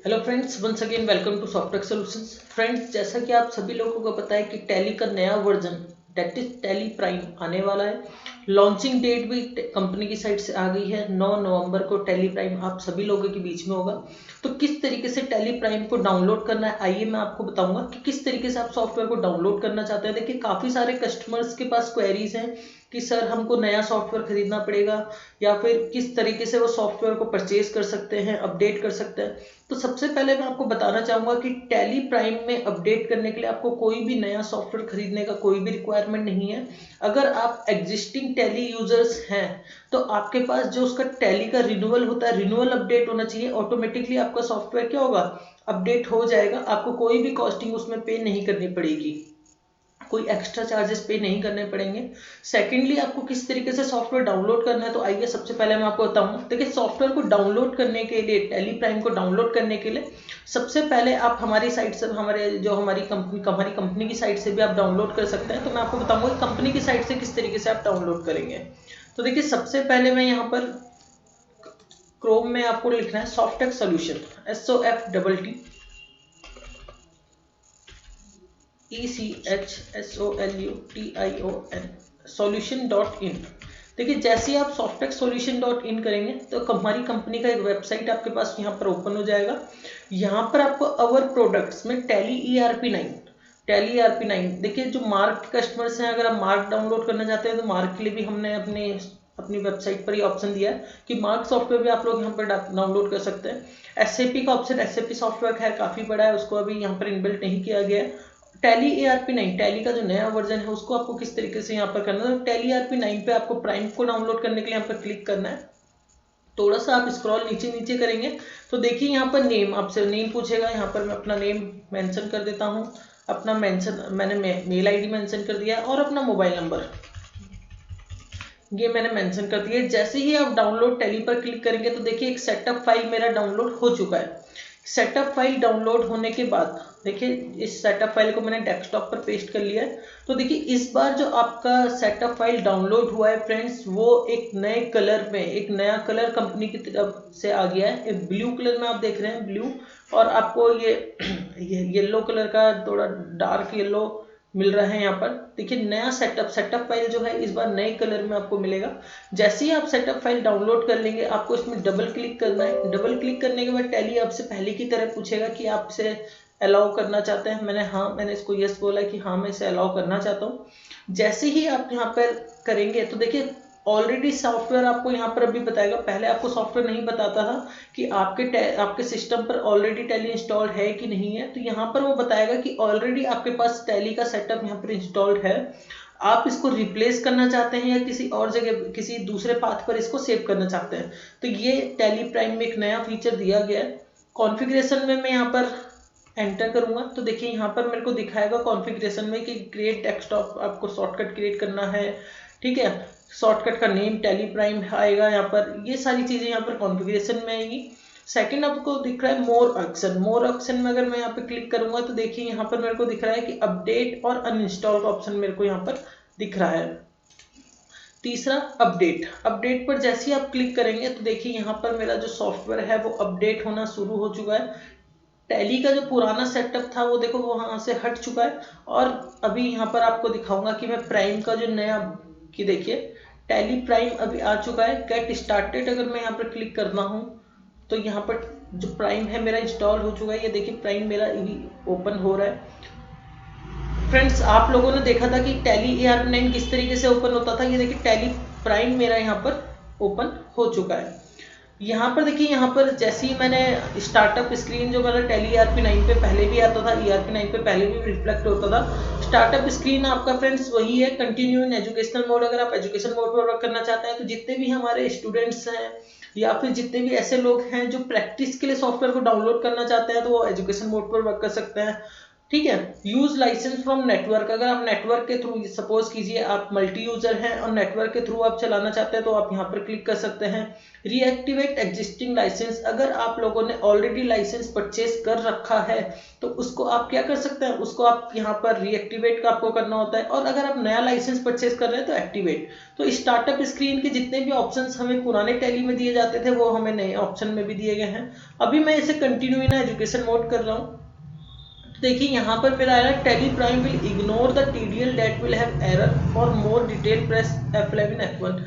Hello friends, once again welcome to software solutions. Friends, जैसा कि आप सभी लोगों को पता है कि टैली का नया version that is tally prime आने वाला है। लॉन्चिंग डेट भी कंपनी की साइड से आ गई है। 9 नवंबर को टैली प्राइम आप सभी लोगों के बीच में होगा। तो किस तरीके से टैली प्राइम को डाउनलोड करना है, आइए मैं आपको बताऊंगा कि किस तरीके से आप सॉफ्टवेयर को डाउनलोड करना चाहते हैं। देखिए, काफ़ी सारे कस्टमर्स के पास क्वेरीज हैं कि सर हमको नया सॉफ्टवेयर खरीदना पड़ेगा या फिर किस तरीके से वो सॉफ्टवेयर को परचेज कर सकते हैं, अपडेट कर सकते हैं। तो सबसे पहले मैं आपको बताना चाहूंगा कि टैली प्राइम में अपडेट करने के लिए आपको कोई भी नया सॉफ्टवेयर खरीदने का कोई भी रिक्वायरमेंट नहीं है। अगर आप एग्जिस्टिंग टैली यूजर्स हैं तो आपके पास जो उसका टैली का रिन्यूअल होता है, रिन्यूअल अपडेट होना चाहिए। ऑटोमेटिकली आपका सॉफ्टवेयर क्या होगा, अपडेट हो जाएगा। आपको कोई भी कॉस्टिंग उसमें पे नहीं करनी पड़ेगी, कोई एक्स्ट्रा चार्जेस पे नहीं करने पड़ेंगे। सेकेंडली, आपको किस तरीके से सॉफ्टवेयर डाउनलोड करना है, तो आइए सबसे पहले मैं आपको बताऊं। देखिए, सॉफ्टवेयर को डाउनलोड करने के लिए, टैली प्राइम को डाउनलोड करने के लिए सबसे पहले आप हमारी साइट से, हमारी कंपनी की साइट से भी आप डाउनलोड कर सकते हैं। तो मैं आपको बताऊंगा कंपनी की साइट से किस तरीके से आप डाउनलोड करेंगे। तो देखिए, सबसे पहले मैं यहाँ पर क्रोम में आपको लिखना है Softech solution, SOFTT ECHSOLUTION solution.in। देखिए, जैसे ही आप सॉफ्टेक solution.in करेंगे तो हमारी कंपनी का एक वेबसाइट आपके पास यहाँ पर ओपन हो जाएगा। यहाँ पर आपको अवर प्रोडक्ट्स में टैली ERP9 देखिए, जो मार्क कस्टमर्स हैं, अगर आप मार्क डाउनलोड करना चाहते हैं तो मार्क के लिए भी हमने अपनी वेबसाइट पर ही ऑप्शन दिया है कि मार्क सॉफ्टवेयर भी आप लोग यहाँ पर डाउनलोड कर सकते हैं। SAP का ऑप्शन, SAP सॉफ्टवेयर है, काफ़ी बड़ा है, उसको अभी यहाँ पर इनबिल्ट नहीं किया गया है। टैली ERP9, टैली का जो नया वर्जन है उसको आपको किस तरीके से यहाँ पर करना है। तो टैली ERP9 पे आपको प्राइम को डाउनलोड करने के लिए यहाँ पर क्लिक करना है। थोड़ा सा आप स्क्रॉल नीचे नीचे करेंगे तो देखिए यहाँ पर नेम, आपसे नेम पूछेगा। यहाँ पर मैं अपना नेम मेंशन कर देता हूँ। अपना मैंने मेल आईडी मेंशन कर दिया और अपना मोबाइल नंबर ये मैंने मेंशन कर दिया। जैसे ही आप डाउनलोड टैली पर क्लिक करेंगे तो देखिए एक सेटअप फाइल मेरा डाउनलोड हो चुका है। सेटअप फाइल डाउनलोड होने के बाद देखिए, इस सेटअप फाइल को मैंने डेस्कटॉप पर पेस्ट कर लिया है। तो देखिए, इस बार जो आपका सेटअप फाइल डाउनलोड हुआ है फ्रेंड्स, वो एक नए कलर में, एक नया कलर कंपनी की तरफ से आ गया है। एक ब्लू कलर में आप देख रहे हैं, ब्लू, और आपको ये येलो कलर का, थोड़ा डार्क येलो मिल रहा है। यहाँ पर देखिए, नया सेटअप फाइल जो है इस बार नए कलर में आपको मिलेगा। जैसे ही आप सेटअप फाइल डाउनलोड कर लेंगे, आपको इसमें डबल क्लिक करना है। डबल क्लिक करने के बाद टैली आपसे पहले की तरह पूछेगा कि आप इसे अलाउ करना चाहते हैं। मैंने इसको यस बोला कि हाँ, मैं इसे अलाउ करना चाहता हूँ। जैसे ही आप यहाँ पर करेंगे तो देखिए, ऑलरेडी सॉफ्टवेयर आपको यहाँ पर अभी बताएगा। पहले आपको सॉफ्टवेयर नहीं बताता था कि आपके सिस्टम पर ऑलरेडी टैली इंस्टॉल्ड है कि नहीं है। तो यहाँ पर वो बताएगा कि ऑलरेडी आपके पास टैली का सेटअप यहाँ पर इंस्टॉल्ड है। आप इसको रिप्लेस करना चाहते हैं या किसी और जगह, किसी दूसरे पाथ पर इसको सेव करना चाहते हैं। तो ये टैली प्राइम में एक नया फीचर दिया गया है। कॉन्फ़िगरेशन में मैं यहाँ पर एंटर करूंगा तो देखिए, यहाँ पर मेरे को दिखाएगा कॉन्फ़िगरेशन में कि क्रिएट डेस्कटॉप, आपको शॉर्टकट क्रिएट करना है। ठीक है, शॉर्टकट का नेम टैली प्राइम आएगा। यहाँ पर ये सारी चीज़ें यहाँ पर कॉन्फ़िगरेशन में आएगी। सेकंड आपको दिख रहा है मोर ऑप्शन में अगर मैं यहाँ पे क्लिक करूंगा तो देखिए, यहाँ पर मेरे को दिख रहा है कि अपडेट और अनइंस्टॉल का ऑप्शन मेरे को यहाँ पर दिख रहा है। तीसरा, अपडेट पर जैसे ही आप क्लिक करेंगे तो देखिए, यहाँ पर मेरा जो सॉफ्टवेयर है वो अपडेट होना शुरू हो चुका है। टैली का जो पुराना सेटअप था वो देखो, वो वहाँ से हट चुका है। और अभी यहाँ पर आपको दिखाऊंगा कि मैं प्राइम का जो नया, कि देखिए टैली प्राइम अभी आ चुका है। गेट स्टार्टेड अगर मैं यहाँ पर क्लिक करना हूँ तो यहाँ पर जो प्राइम है मेरा इंस्टॉल हो चुका है। ये देखिए, प्राइम मेरा अभी ओपन हो रहा है। फ्रेंड्स, आप लोगों ने देखा था कि टैली ERP9 किस तरीके से ओपन होता था। ये देखिए, टैली प्राइम मेरा यहाँ पर ओपन हो चुका है। यहाँ पर देखिए, यहाँ पर जैसे ही मैंने स्टार्टअप स्क्रीन, जो मेरा टैली ERP9 पे पहले भी आता था, ERP9 पे पहले भी रिफ्लेक्ट होता था। स्टार्टअप स्क्रीन आपका फ्रेंड्स वही है, कंटिन्यू इन एजुकेशनल मोड। अगर आप एजुकेशन मोड पर वर्क करना चाहते हैं तो जितने भी हमारे स्टूडेंट्स हैं या फिर जितने भी ऐसे लोग हैं जो प्रैक्टिस के लिए सॉफ्टवेयर को डाउनलोड करना चाहते हैं तो वो एजुकेशन मोड पर वर्क कर सकते हैं। ठीक है। यूज लाइसेंस फ्रॉम नेटवर्क, अगर आप नेटवर्क के थ्रू, सपोज कीजिए आप मल्टी यूजर हैं और नेटवर्क के थ्रू आप चलाना चाहते हैं तो आप यहाँ पर क्लिक कर सकते हैं। रीएक्टिवेट एग्जिस्टिंग लाइसेंस, अगर आप लोगों ने ऑलरेडी लाइसेंस परचेज कर रखा है तो उसको आप क्या कर सकते हैं, उसको आप यहाँ पर रीएक्टिवेट का आपको करना होता है, और अगर आप नया लाइसेंस परचेज कर रहे हैं तो एक्टिवेट। तो स्टार्टअप स्क्रीन के जितने भी ऑप्शंस हमें पुराने टैली में दिए जाते थे वो हमें नए ऑप्शन में भी दिए गए हैं। अभी मैं इसे कंटिन्यू इन एजुकेशन मोड कर रहा हूँ। देखिए यहाँ पर मेरा आया tally prime will ignore the TDL that will have error for more detail, press F11 F1।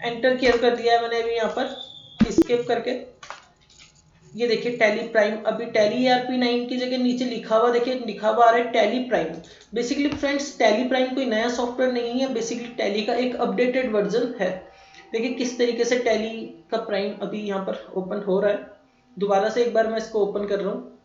Enter किया कर दिया है मैंने अभी यहाँ पर स्किप करके। ये देखिए टैली प्राइम, अभी टैली ERP9 की जगह नीचे लिखा हुआ, देखिए लिखा हुआ आ रहा है tally prime. Basically friends tally prime कोई नया सॉफ्टवेयर नहीं है, बेसिकली टैली का एक अपडेटेड वर्जन है। देखिए किस तरीके से टैली का प्राइम अभी यहाँ पर ओपन हो रहा है। दोबारा से एक बार मैं इसको ओपन कर रहा हूँ।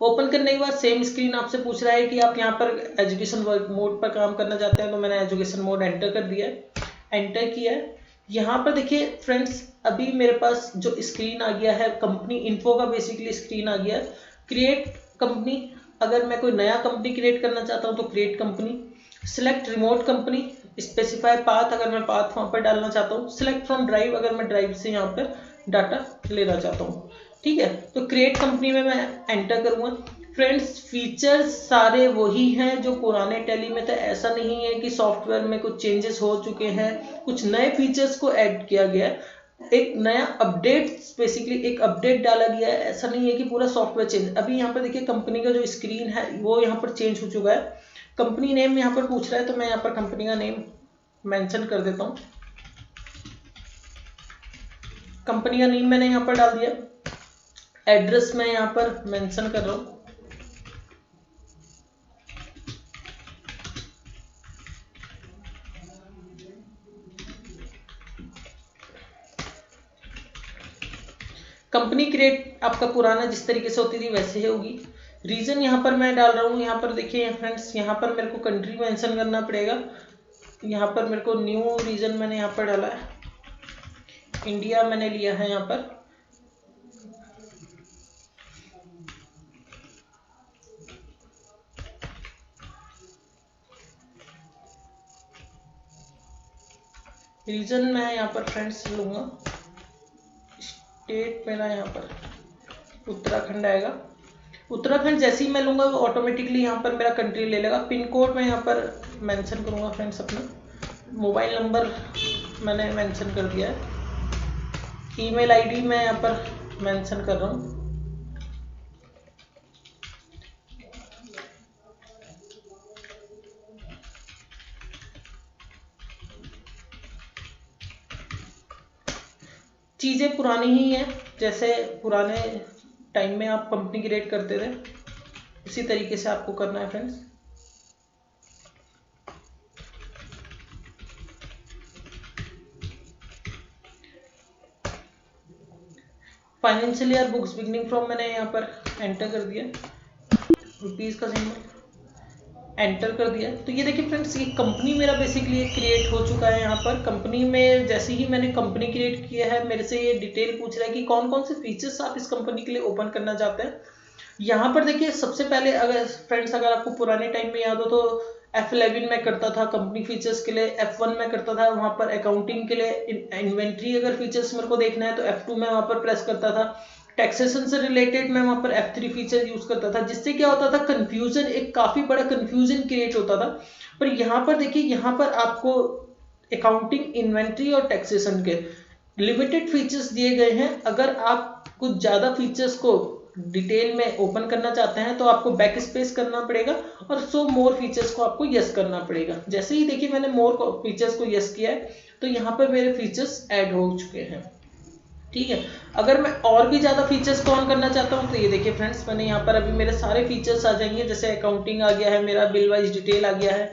ओपन करने के बाद सेम स्क्रीन आपसे पूछ रहा है कि आप यहाँ पर एजुकेशन वर्क मोड पर काम करना चाहते हैं, तो मैंने एजुकेशन मोड एंटर कर दिया है। एंटर किया है। यहाँ पर देखिए फ्रेंड्स अभी मेरे पास जो स्क्रीन आ गया है कंपनी इन्फो का, बेसिकली स्क्रीन आ गया है। क्रिएट कंपनी, अगर मैं कोई नया कंपनी क्रिएट करना चाहता हूँ तो create company. Select remote company, specify path, अगर मैं पाथ वहाँ पर डालना चाहता हूँ। सिलेक्ट फ्रॉम ड्राइव, अगर मैं ड्राइव से यहाँ पर डाटा लेना चाहता हूँ। ठीक है, तो क्रिएट कंपनी में मैं एंटर करूंगा। फ्रेंड्स फीचर्स सारे वही हैं जो पुराने टैली में थे, ऐसा नहीं है कि सॉफ्टवेयर में कुछ चेंजेस हो चुके हैं, कुछ नए फीचर्स को ऐड किया गया है, एक नया अपडेट, बेसिकली एक अपडेट डाला गया है। ऐसा नहीं है कि पूरा सॉफ्टवेयर चेंज। अभी यहाँ पर देखिए कंपनी का जो स्क्रीन है वो यहाँ पर चेंज हो चुका है। कंपनी नेम यहाँ पर पूछ रहा है तो मैं यहाँ पर कंपनी का नेम मेंशन कर देता हूँ। कंपनी का नेम मैंने यहाँ पर डाल दिया। एड्रेस मैं यहाँ पर मेंशन कर रहा हूँ। कंपनी क्रिएट आपका पुराना जिस तरीके से होती थी वैसे ही होगी। रीजन यहाँ पर मैं डाल रहा हूँ, यहाँ पर देखिए फ्रेंड्स, यहाँ पर मेरे को कंट्री मेंशन करना पड़ेगा। यहाँ पर मेरे को न्यू रीजन मैंने यहाँ पर डाला है, इंडिया मैंने लिया है यहाँ पर। रीजन मैं यहाँ पर फ्रेंड्स लूँगा, स्टेट मेरा यहाँ पर उत्तराखंड आएगा। उत्तराखंड जैसे ही मैं लूँगा वो ऑटोमेटिकली यहाँ पर मेरा कंट्री ले लेगा। पिन कोड मैं यहाँ पर मेंशन करूँगा फ्रेंड्स अपना। मोबाइल नंबर मैंने मेंशन कर दिया है। ईमेल आईडी मैं यहाँ पर मेंशन कर रहा हूँ। चीज़ें पुरानी ही हैं, जैसे पुराने टाइम में आप कंपनी क्रिएट करते थे उसी तरीके से आपको करना है friends. Financial year books beginning from मैंने यहाँ पर एंटर कर दिया, रुपीज़ का सिंबल एंटर कर दिया। तो ये देखिए फ्रेंड्स ये कंपनी मेरा बेसिकली क्रिएट हो चुका है। यहाँ पर कंपनी में जैसे ही मैंने कंपनी क्रिएट किया है मेरे से ये डिटेल पूछ रहा है कि कौन कौन से फीचर्स आप इस कंपनी के लिए ओपन करना चाहते हैं। यहाँ पर देखिए सबसे पहले अगर फ्रेंड्स अगर आपको पुराने टाइम में याद हो तो F11 में करता था कंपनी फीचर्स के लिए, F1 में करता था वहाँ पर अकाउंटिंग के लिए, इन्वेंट्री अगर फीचर्स मेरे को देखना है तो F2 में वहाँ पर प्रेस करता था। टैक्सेशन से रिलेटेड मैं वहाँ पर F3 फीचर यूज करता था, जिससे क्या होता था कंफ्यूजन, एक काफी बड़ा कंफ्यूजन क्रिएट होता था। पर यहाँ पर देखिए यहाँ पर आपको अकाउंटिंग, इन्वेंट्री और टैक्सेशन के लिमिटेड फीचर्स दिए गए हैं। अगर आप कुछ ज्यादा फीचर्स को डिटेल में ओपन करना चाहते हैं तो आपको बैक स्पेस करना पड़ेगा और शो मोर फीचर्स को आपको यस करना पड़ेगा। जैसे ही देखिए मैंने मोर फीचर्स को यस किया है तो यहाँ पर मेरे फीचर्स ऐड हो चुके हैं। ठीक है, अगर मैं और भी ज़्यादा फीचर्स को ऑन करना चाहता हूँ तो ये देखिए फ्रेंड्स मैंने यहाँ पर अभी मेरे सारे फीचर्स आ जाएंगे। जैसे अकाउंटिंग आ गया है मेरा, बिल वाइज डिटेल आ गया है,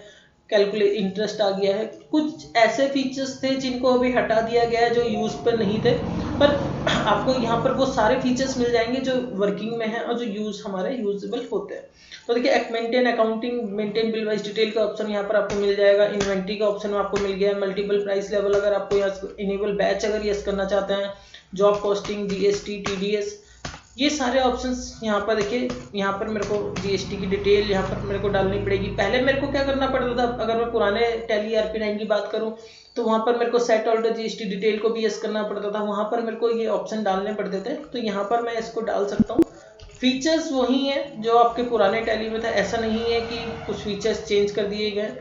कैलकुलेट इंटरेस्ट आ गया है। कुछ ऐसे फीचर्स थे जिनको अभी हटा दिया गया है जो यूज पर नहीं थे, पर आपको यहाँ पर वो सारे फीचर्स मिल जाएंगे जो वर्किंग में है और जो यूज हमारे यूजेबल होते हैं। तो देखिए maintain accounting, maintain bill wise detail का ऑप्शन यहाँ पर आपको मिल जाएगा। इन्वेंट्री का ऑप्शन आपको मिल गया है। मल्टीपल प्राइस लेवल अगर आपको यहाँ इनेबल बैच अगर यस करना चाहते हैं, जॉब कॉस्टिंग, जीएसटी, टीडीएस, ये सारे ऑप्शंस यहाँ पर देखिए, यहाँ पर मेरे को जीएसटी की डिटेल यहाँ पर मेरे को डालनी पड़ेगी। पहले मेरे को क्या करना पड़ता था, अगर मैं पुराने टैली ERP9 की बात करूँ तो वहाँ पर मेरे को सेट ऑल्टर जीएसटी डिटेल को भी यस करना पड़ता था, वहाँ पर मेरे को ये ऑप्शन डालने पड़ते थे। तो यहाँ पर मैं इसको डाल सकता हूँ। फीचर्स वही है जो आपके पुराने टैली में था, ऐसा नहीं है कि कुछ फीचर्स चेंज कर दिए गए।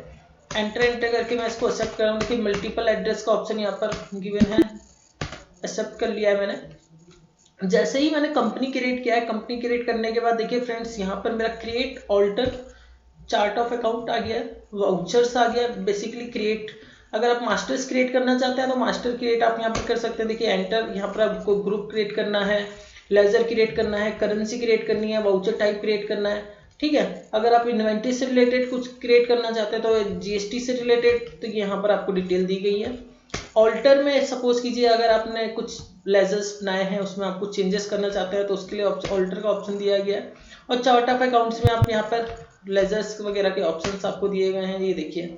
एंटर करके मैं इसको एक्सेप्ट कर रहा हूँ। देखिए मल्टीपल एड्रेस का ऑप्शन यहाँ पर गिवन है, एक्सेप्ट कर लिया है मैंने। जैसे ही मैंने कंपनी क्रिएट किया है, कंपनी क्रिएट करने के बाद देखिए फ्रेंड्स, यहाँ पर मेरा create alter chart of account आ गया है, वाउचर्स आ गया, बेसिकली क्रिएट। अगर आप मास्टर्स क्रिएट करना चाहते हैं तो मास्टर क्रिएट आप यहाँ पर कर सकते हैं। देखिए एंटर, यहाँ पर आपको ग्रुप क्रिएट करना है, लेजर क्रिएट करना है, करेंसी क्रिएट करनी है, वाउचर टाइप क्रिएट करना है, ठीक है। अगर आप इन्वेंट्री से रिलेटेड कुछ क्रिएट करना चाहते हैं तो जीएसटी से रिलेटेड, तो यहाँ पर आपको डिटेल दी गई है। ऑल्टर में सपोज कीजिए अगर आपने कुछ लेजर्स बनाए हैं, उसमें आप कुछ चेंजेस करना चाहते हैं तो उसके लिए ऑल्टर का ऑप्शन दिया गया है। और चार्ट ऑफ अकाउंट्स में आप यहाँ पर लेजर्स वगैरह के ऑप्शंस आपको दिए गए हैं, ये देखिए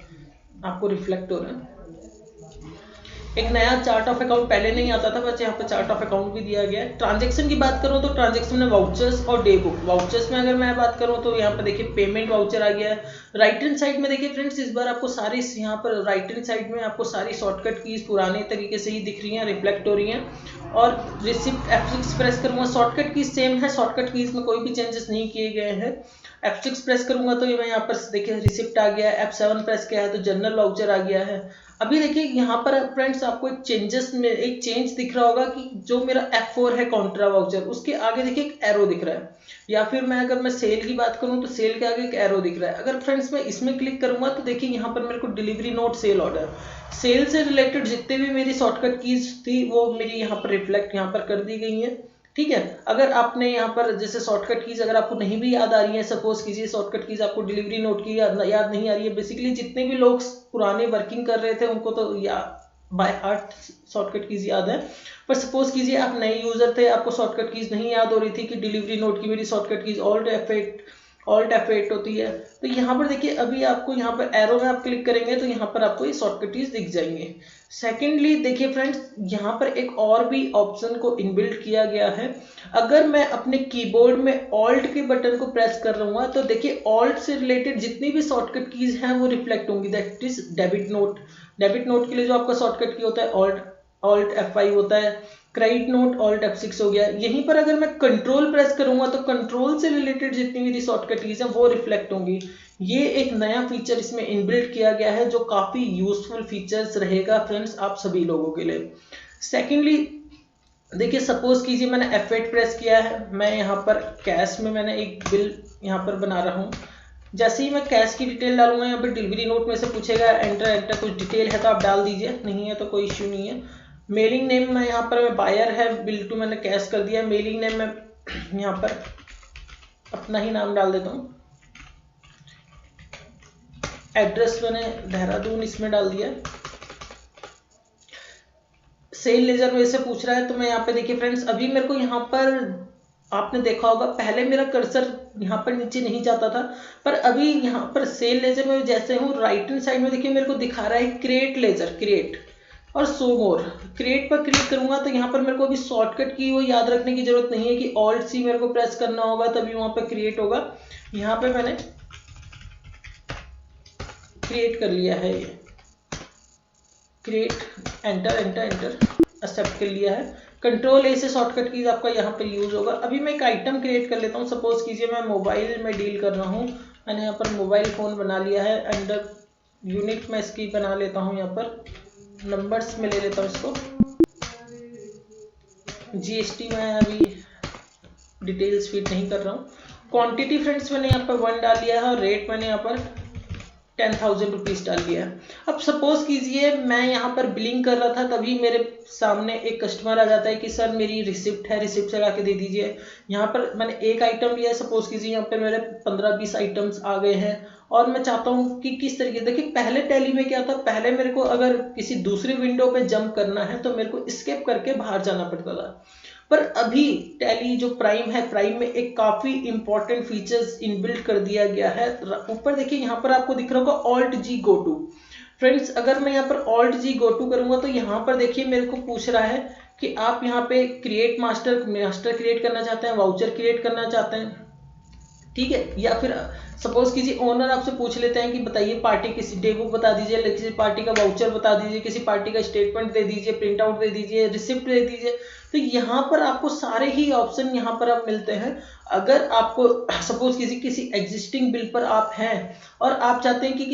आपको रिफ्लेक्ट हो रहा है। एक नया चार्ट ऑफ अकाउंट पहले नहीं आता था, बस यहाँ पर चार्ट ऑफ अकाउंट भी दिया गया है। ट्रांजेक्शन की बात करूँ तो ट्रांजेक्शन में वाउचर्स और डे बुक। वाउचर्स में अगर मैं बात करूँ तो यहाँ पर देखिए पेमेंट वाउचर आ गया है। राइट हैंड साइड में देखिए फ्रेंड्स, इस बार आपको सारी यहाँ पर राइट हैंड साइड में आपको सारी शॉर्टकट कीज पुराने तरीके से ही दिख रही हैं, रिफ्लेक्ट हो रही हैं। और रिसिप्ट F6 प्रेस करूँगा, शॉर्टकट कीज सेम है, शॉर्टकट कीज में कोई भी चेंजेस नहीं किए गए हैं। F6 प्रेस करूंगा तो ये मैं यहाँ पर देखिए रिसिप्ट आ गया है। F7 प्रेस किया है तो जनरल वाउचर आ गया है। अभी देखिए यहाँ पर फ्रेंड्स आपको एक चेंजेस में एक चेंज दिख रहा होगा कि जो मेरा F4 है कॉन्ट्रा वाउचर, उसके आगे देखिए एक एरो दिख रहा है। या फिर अगर मैं सेल की बात करूँ तो सेल के आगे एक एरो दिख रहा है। अगर फ्रेंड्स मैं इसमें क्लिक करूंगा तो देखिए यहाँ पर मेरे को delivery note sale order, sale से रिलेटेड जितने भी मेरी शॉर्टकट कीज थी वो मेरी यहाँ पर रिफ्लेक्ट यहाँ पर कर दी गई है, ठीक है। अगर आपने यहाँ पर जैसे शॉर्टकट कीज अगर आपको नहीं भी याद आ रही है, सपोज कीजिए शॉर्टकट कीज आपको डिलीवरी नोट की याद नहीं आ रही है, बेसिकली जितने भी लोग पुराने वर्किंग कर रहे थे उनको तो बाय हार्ट शॉर्टकट कीज याद है। पर सपोज कीजिए आप नए यूजर थे, आपको शॉर्टकट कीज नहीं याद हो रही थी कि डिलीवरी नोट की मेरी शॉर्टकट कीज ऑल्ट F8 होती है। तो यहाँ पर देखिए अभी आपको यहाँ पर एरो में आप क्लिक करेंगे तो यहाँ पर आपको ये शॉर्टकट कीज दिख जाएंगे। सेकेंडली देखिए फ्रेंड्स, यहाँ पर एक और भी ऑप्शन को इनबिल्ट किया गया है। अगर मैं अपने कीबोर्ड में ऑल्ट के बटन को प्रेस कर रहूँगा तो देखिए ऑल्ट से रिलेटेड जितनी भी शॉर्टकट कीज हैं वो रिफ्लेक्ट होंगी। That is debit note. Debit note के लिए जो आपका शॉर्टकट की होता है ऑल्ट F5 होता है। क्रेडिट नोट ऑल्ट F6 हो गया। यहीं पर अगर मैं कंट्रोल प्रेस करूंगा तो कंट्रोल से रिलेटेड जितनी भी शॉर्टकट कीज हैं वो रिफ्लेक्ट होंगी। ये एक नया फीचर इसमें इनबिल्ट किया गया है जो काफी यूजफुल फीचर्स रहेगा फ्रेंड्स आप सभी लोगों के लिए। सेकेंडली देखिए सपोज कीजिए मैंने F8 प्रेस किया है, मैं यहाँ पर कैश में मैंने एक बिल यहाँ पर बना रहा हूँ। जैसे ही मैं कैश की डिटेल डालूंगा यहाँ पर डिलीवरी नोट में से पूछेगा एंटर कुछ डिटेल है तो आप डाल दीजिए, नहीं है तो कोई इश्यू नहीं है। मेलिंग नेम में यहाँ पर मैं बायर है, बिल टू मैंने कैश कर दिया। मेलिंग नेम में यहाँ पर अपना ही नाम डाल देता हूँ। एड्रेस मैंने देहरादून इसमें डाल दिया। सेल लेजर में से पूछ रहा है तो मैं यहाँ पे देखिए फ्रेंड्स, अभी मेरे को यहाँ पर आपने देखा होगा पहले मेरा कर्सर यहाँ पर नीचे नहीं जाता था, पर अभी यहाँ पर सेल लेजर में जैसे हूँ राइट हैंड साइड में देखिए मेरे को दिखा रहा है क्रिएट लेजर, क्रिएट और शो मोर। क्रिएट पर क्लिक करूंगा तो यहाँ पर मेरे को अभी शॉर्टकट की वो याद रखने की जरूरत नहीं है कि ऑल्ट सी मेरे को प्रेस करना होगा तभी वहां पर क्रिएट होगा। यहाँ पे मैंने क्रिएट कर लिया है, ये क्रिएट एंटर एक्सेप्ट कर लिया है। कंट्रोल ए से शॉर्टकट कीज आपका यहाँ पर यूज होगा। अभी मैं एक आइटम क्रिएट कर लेता हूँ। सपोज कीजिए मैं मोबाइल में डील कर रहा हूँ, मैंने यहाँ पर मोबाइल फोन बना लिया है। अंडर यूनिट में इसकी बना लेता हूँ, यहाँ पर नंबर्स में ले लेता हूँ इसको। जीएसटी में अभी डिटेल्स फीड नहीं कर रहा हूँ। क्वांटिटी फ्रेंड्स मैंने यहाँ पर 1 डाल लिया है और रेट मैंने यहाँ पर 10,000 रुपीज डाल दिया है। अब सपोज कीजिए मैं यहाँ पर बिलिंग कर रहा था, तभी मेरे सामने एक कस्टमर आ जाता है कि सर मेरी रिसिप्ट है, रिसिप्ट चला के दे दीजिए। यहाँ पर मैंने एक आइटम लिया है, सपोज कीजिए यहाँ पर मेरे 15-20 आइटम्स आ गए हैं और मैं चाहता हूँ कि किस तरीके, देखिए पहले टैली में क्या था, पहले मेरे को अगर किसी दूसरी विंडो पे जंप करना है तो मेरे को स्केप करके बाहर जाना पड़ता था। पर अभी टैली जो प्राइम है, प्राइम में एक काफी इंपॉर्टेंट फीचर्स इनबिल्ट कर दिया गया है। ऊपर देखिए यहाँ पर आपको दिख रहा होगा alt G go to. Friends अगर मैं यहाँ पर ऑल्ट जी गो टू करूंगा तो यहाँ पर देखिए मेरे को पूछ रहा है कि आप यहाँ पे क्रिएट मास्टर क्रिएट करना चाहते हैं, वाउचर क्रिएट करना चाहते हैं, ठीक है। या फिर सपोज कीजिए ओनर आपसे पूछ लेते हैं कि बताइए पार्टी किसी डे बुक बता दीजिए, किसी पार्टी का वाउचर बता दीजिए, किसी पार्टी का स्टेटमेंट दे दीजिए, प्रिंट आउट दे दीजिए, रिसिप्ट दे दीजिए। तो यहाँ पर आपको सारे ही ऑप्शन यहाँ पर आप मिलते हैं। अगर आपको सपोज किसी एग्जिस्टिंग बिल पर आप हैं और आप चाहते हैं कि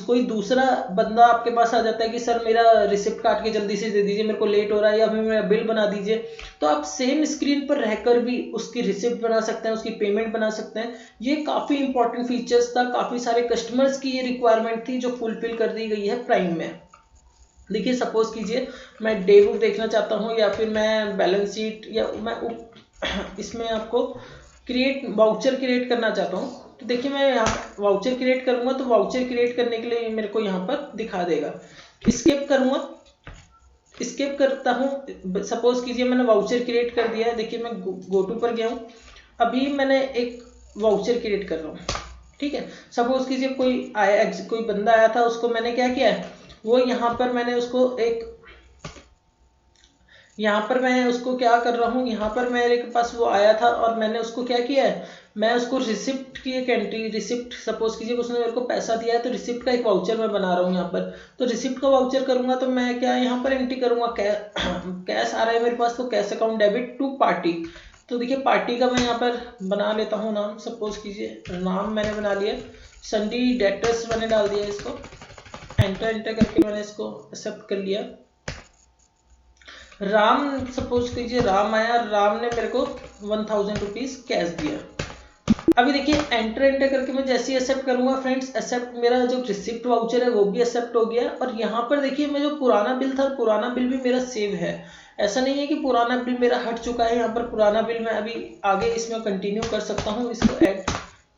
कोई दूसरा बंदा आपके पास आ जाता है कि सर मेरा रिसिप्ट काट के जल्दी से दे दीजिए, मेरे को लेट हो रहा है, या फिर मेरा बिल बना दीजिए, तो आप सेम स्क्रीन पर रहकर भी उसकी रिसिप्ट बना सकते हैं, उसकी पेमेंट बना सकते हैं। ये काफ़ी इंपॉर्टेंट फीचर्स था, काफ़ी सारे कस्टमर्स की ये रिक्वायरमेंट थी जो फुलफिल कर दी गई है प्राइम में। देखिए सपोज कीजिए मैं डे बुक देखना चाहता हूँ, या फिर मैं बैलेंस शीट, या मैं इसमें आपको वाउचर क्रिएट करना चाहता हूँ। तो देखिए मैं यहाँ वाउचर क्रिएट करूँगा, तो वाउचर क्रिएट करने के लिए मेरे को यहाँ पर दिखा देगा। स्किप करूँगा, स्किप करता हूँ। सपोज कीजिए मैंने वाउचर क्रिएट कर दिया है। देखिए मैं गो टू पर गया हूँ, अभी मैंने एक वाउचर क्रिएट कर रहा हूँ, ठीक है। सपोज कीजिए कोई बंदा आया था, उसको मैंने क्या किया है, वो यहाँ पर मैंने उसको क्या कर रहा हूँ, यहाँ पर मेरे पास वो आया था और मैंने उसको क्या किया है, मैं उसको रिसिप्ट की एक एंट्री, रिसिप्ट सपोज कीजिए उसने मेरे को पैसा दिया है, तो रिसिप्ट का एक वाउचर मैं बना रहा हूँ यहाँ पर। तो रिसिप्ट का वाउचर करूंगा तो मैं क्या यहाँ पर एंट्री करूंगा, कैश आ रहा है मेरे पास, तो cash account debit to party. तो देखिए पार्टी का मैं यहाँ पर बना लेता हूँ नाम। सपोज कीजिए नाम मैंने बना लिया संडी डेटर्स, मैंने डाल दिया इसको, एंटर करके मैंने इसको एक्सेप्ट कर लिया। राम, सपोज कीजिए राम आया, राम ने मेरे को 1000 रुपीज कैश दिया। अभी देखिए एंटर करके मैं जैसे ही एक्सेप्ट करूंगा फ्रेंड्स, एक्सेप्ट, मेरा जो रिसिप्ट वाउचर है वो भी एक्सेप्ट हो गया। और यहाँ पर देखिए मैं जो पुराना बिल था, पुराना बिल भी मेरा सेव है। ऐसा नहीं है कि पुराना बिल मेरा हट चुका है, यहाँ पर पुराना बिल मैं अभी आगे इसमें कंटिन्यू कर सकता हूँ, इसको ऐड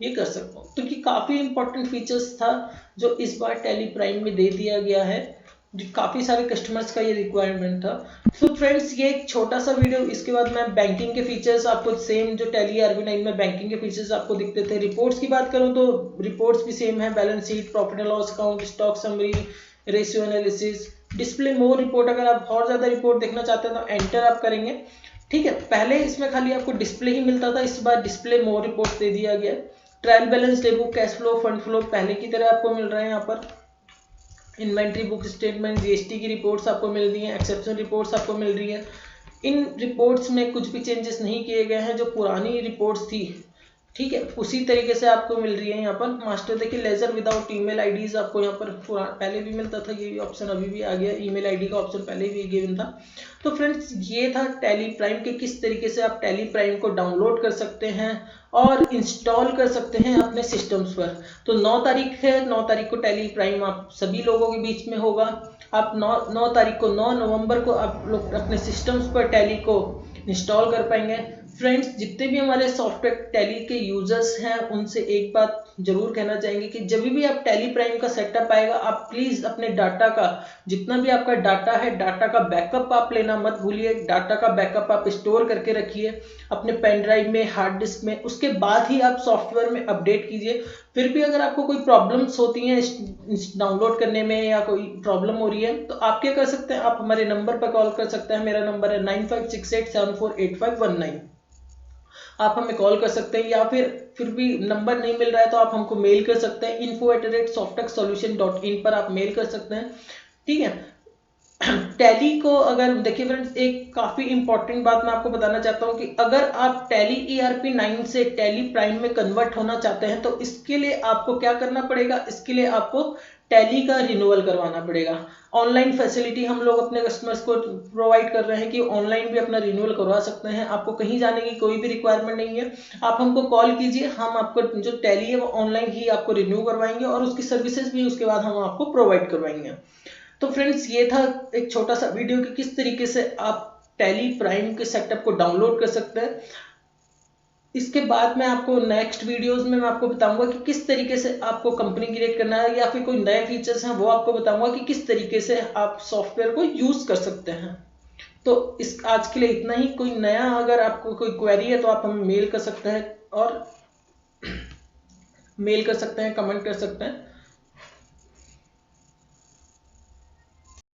ये कर सकता हूँ। तो कि काफ़ी इंपॉर्टेंट फीचर्स था जो इस बार टैली प्राइम में दे दिया गया है, जो काफ़ी सारे कस्टमर्स का ये रिक्वायरमेंट था। तो फ्रेंड्स ये एक छोटा सा वीडियो, इसके बाद मैं बैंकिंग के फीचर्स आपको सेम जो टैली RB9 में बैंकिंग के फीचर्स आपको दिखते थे। रिपोर्ट्स की बात करूं तो रिपोर्ट्स भी सेम है, balance sheet, profit and loss account, stock summary, ratio analysis, display more report. अगर आप और ज़्यादा रिपोर्ट देखना चाहते हैं तो एंटर आप करेंगे, ठीक है। पहले इसमें खाली आपको डिस्प्ले ही मिलता था, इस बार डिस्प्ले मोर रिपोर्ट दे दिया गया। Trial balance, day book, cash flow, fund flow पहले की तरह आपको मिल रहे हैं यहाँ पर। इन्वेंट्री बुक स्टेटमेंट, GST की रिपोर्ट्स आपको मिल रही हैं, एक्सेप्शन रिपोर्ट्स आपको मिल रही है। इन रिपोर्ट्स में कुछ भी चेंजेस नहीं किए गए हैं, जो पुरानी रिपोर्ट्स थी, ठीक है, उसी तरीके से आपको मिल रही है यहाँ पर। मास्टर देखिए लेजर विदाउट ईमेल आईडीज आपको यहाँ पर पहले भी मिलता था, ये ऑप्शन अभी भी आ गया। ईमेल आईडी का ऑप्शन पहले भी गिवन था। तो फ्रेंड्स ये था टैली प्राइम के किस तरीके से आप टैली प्राइम को डाउनलोड कर सकते हैं और इंस्टॉल कर सकते हैं अपने सिस्टम्स पर। तो 9 तारीख है, 9 तारीख को टैली प्राइम आप सभी लोगों के बीच में होगा। आप 9 तारीख को 9 नवंबर को आप लोग अपने सिस्टम्स पर टैली को इंस्टॉल कर पाएंगे। फ्रेंड्स जितने भी हमारे सॉफ्टवेयर टैली के यूजर्स हैं उनसे एक बात जरूर कहना चाहेंगे कि जब भी आप टैली प्राइम का सेटअप आएगा, आप प्लीज अपने डाटा का, जितना भी आपका डाटा है, डाटा का बैकअप आप लेना मत भूलिए। डाटा का बैकअप आप स्टोर करके रखिए अपने पेन ड्राइव में, हार्ड डिस्क में, उसके बाद ही आप सॉफ्टवेयर में अपडेट कीजिए। फिर भी अगर आपको कोई प्रॉब्लम्स होती हैं डाउनलोड करने में या कोई प्रॉब्लम हो रही है, तो आप क्या कर सकते हैं, आप हमारे नंबर पर कॉल कर सकते हैं। मेरा नंबर है 9568748519। आप हमें कॉल कर सकते हैं, या फिर भी नंबर नहीं मिल रहा है तो आप हमको मेल कर सकते हैं। info@softeksolution.in पर आप मेल कर सकते हैं, ठीक है। टैली को अगर देखिए फ्रेंड्स, एक काफी इंपॉर्टेंट बात मैं आपको बताना चाहता हूं कि अगर आप टैली ERP9 से टैली प्राइम में कन्वर्ट होना चाहते हैं तो इसके लिए आपको क्या करना पड़ेगा, इसके लिए आपको टैली का रिन्यूअल करवाना पड़ेगा। ऑनलाइन फैसिलिटी हम लोग अपने कस्टमर्स को प्रोवाइड कर रहे हैं कि ऑनलाइन भी अपना रिन्यूअल करवा सकते हैं। आपको कहीं जाने की कोई भी रिक्वायरमेंट नहीं है, आप हमको कॉल कीजिए, हम आपको जो टैली है वो ऑनलाइन ही आपको रिन्यू करवाएंगे और उसकी सर्विसेज भी उसके बाद हम आपको प्रोवाइड करवाएंगे। तो फ्रेंड्स ये था एक छोटा सा वीडियो कि किस तरीके से आप टैली प्राइम के सेटअप को डाउनलोड कर सकते हैं। इसके बाद मैं आपको नेक्स्ट वीडियोस में मैं आपको बताऊंगा कि किस तरीके से आपको कंपनी क्रिएट करना है, या फिर कोई नए फीचर्स हैं वो आपको बताऊंगा कि किस तरीके से आप सॉफ्टवेयर को यूज कर सकते हैं। तो इस आज के लिए इतना ही। कोई नया अगर आपको कोई क्वेरी है तो आप हमें मेल कर सकते हैं, और मेल कर सकते हैं, कमेंट कर सकते हैं।